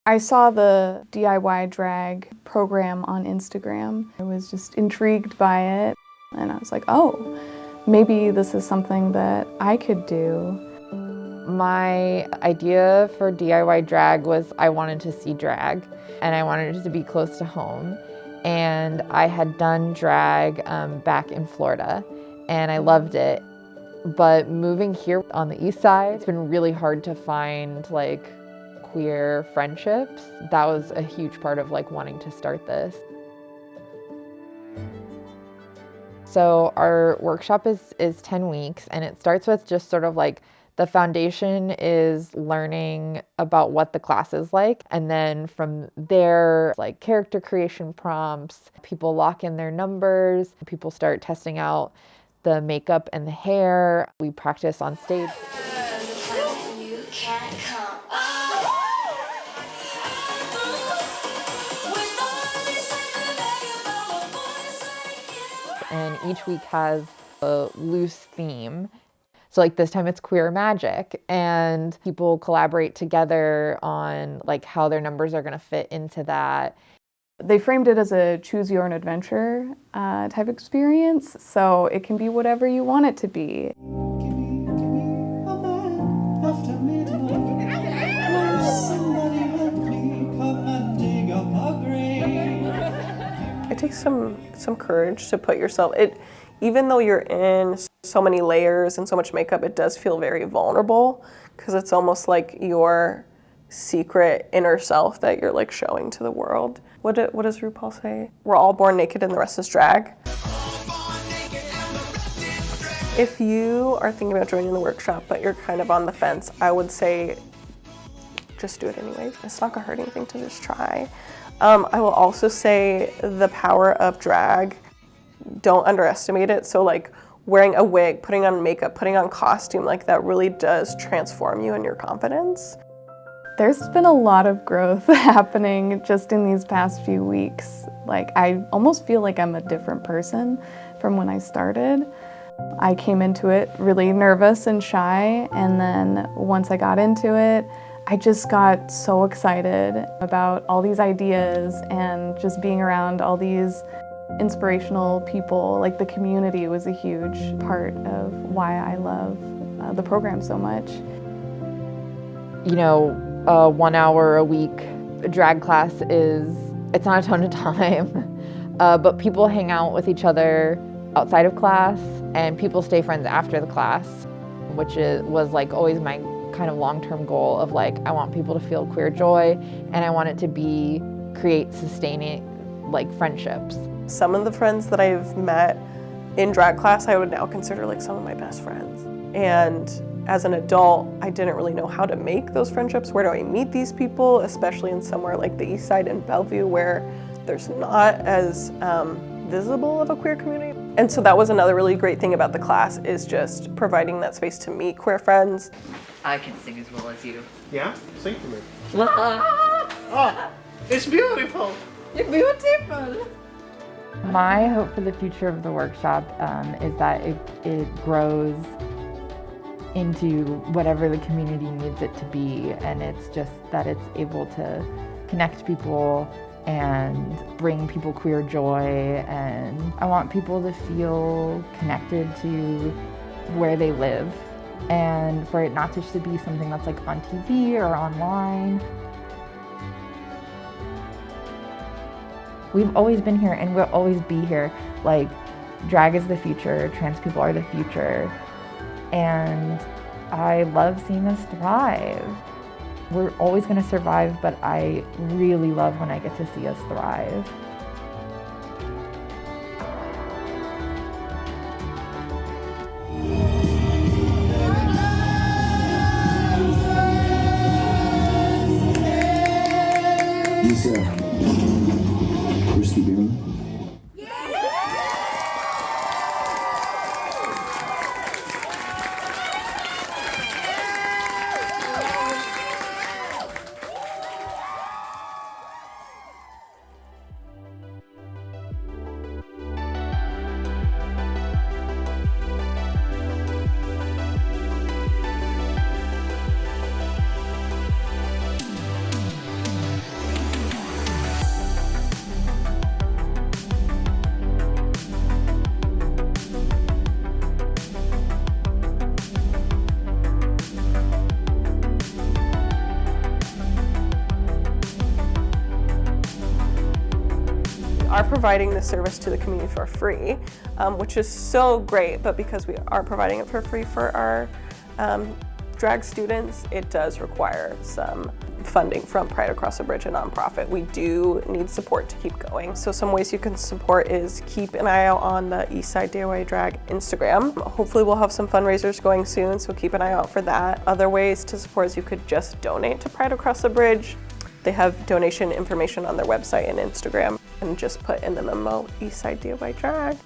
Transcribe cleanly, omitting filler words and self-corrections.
I saw the DIY Drag program on Instagram. I was just intrigued by it, and I was like, oh, maybe this is something that I could do. My idea for DIY drag was I wanted to see drag, and I wanted it to be close to home. And I had done drag back in Florida, and I loved it. But moving here on the east side, it's been really hard to find like queer friendships. That was a huge part of like wanting to start this. So our workshop is 10 weeks, and it starts with just sort of like the foundation is learning about what the class is like. And then from there, like character creation prompts, people lock in their numbers, people start testing out the makeup and the hair. We practice on stage. And each week has a loose theme. So like this time it's queer magic, and people collaborate together on like how their numbers are gonna fit into that. They framed it as a choose your own adventure type experience, so it can be whatever you want it to be. It takes some courage to put yourself, even though you're in so many layers and so much makeup, it does feel very vulnerable, because it's almost like your secret inner self that you're like showing to the world. What does RuPaul say? We're all born naked and the rest is drag. If you are thinking about joining the workshop but you're kind of on the fence, I would say just do it anyway. It's not gonna hurt anything to just try. I will also say the power of drag, don't underestimate it. So like wearing a wig, putting on makeup, putting on costume, like that really does transform you and your confidence. There's been a lot of growth happening just in these past few weeks. Like I almost feel like I'm a different person from when I started. I came into it really nervous and shy, and then once I got into it, I just got so excited about all these ideas and just being around all these inspirational people. Like the community was a huge part of why I love the program so much. You know, 1 hour a week drag class it's not a ton of time, but people hang out with each other outside of class, and people stay friends after the class, which was like always my kind of long-term goal of like, I want people to feel queer joy, and I want it to create sustaining like friendships. Some of the friends that I've met in drag class, I would now consider like some of my best friends. And as an adult, I didn't really know how to make those friendships. Where do I meet these people, especially in somewhere like the Eastside and Bellevue, where there's not as visible of a queer community. And so that was another really great thing about the class, is just providing that space to meet queer friends. I can sing as well as you. Yeah? Sing for me. Oh, It's beautiful! you're beautiful! My hope for the future of the workshop is that it grows into whatever the community needs it to be, and it's just that it's able to connect people and bring people queer joy, and I want people to feel connected to where they live, and for it not just to be something that's like on TV or online. We've always been here and we'll always be here. Like, drag is the future, trans people are the future, and I love seeing us thrive. We're always gonna survive, but I really love when I get to see us thrive. Risky Bailey. are providing this service to the community for free, which is so great, but because we are providing it for free for our drag students, it does require some funding from Pride Across the Bridge, a nonprofit. We do need support to keep going. So some ways you can support is keep an eye out on the Eastside DYG Drag Instagram. Hopefully we'll have some fundraisers going soon, so keep an eye out for that. Other ways to support is you could just donate to Pride Across the Bridge. They have donation information on their website and Instagram, and just put in the memo Eastside DYG Drag.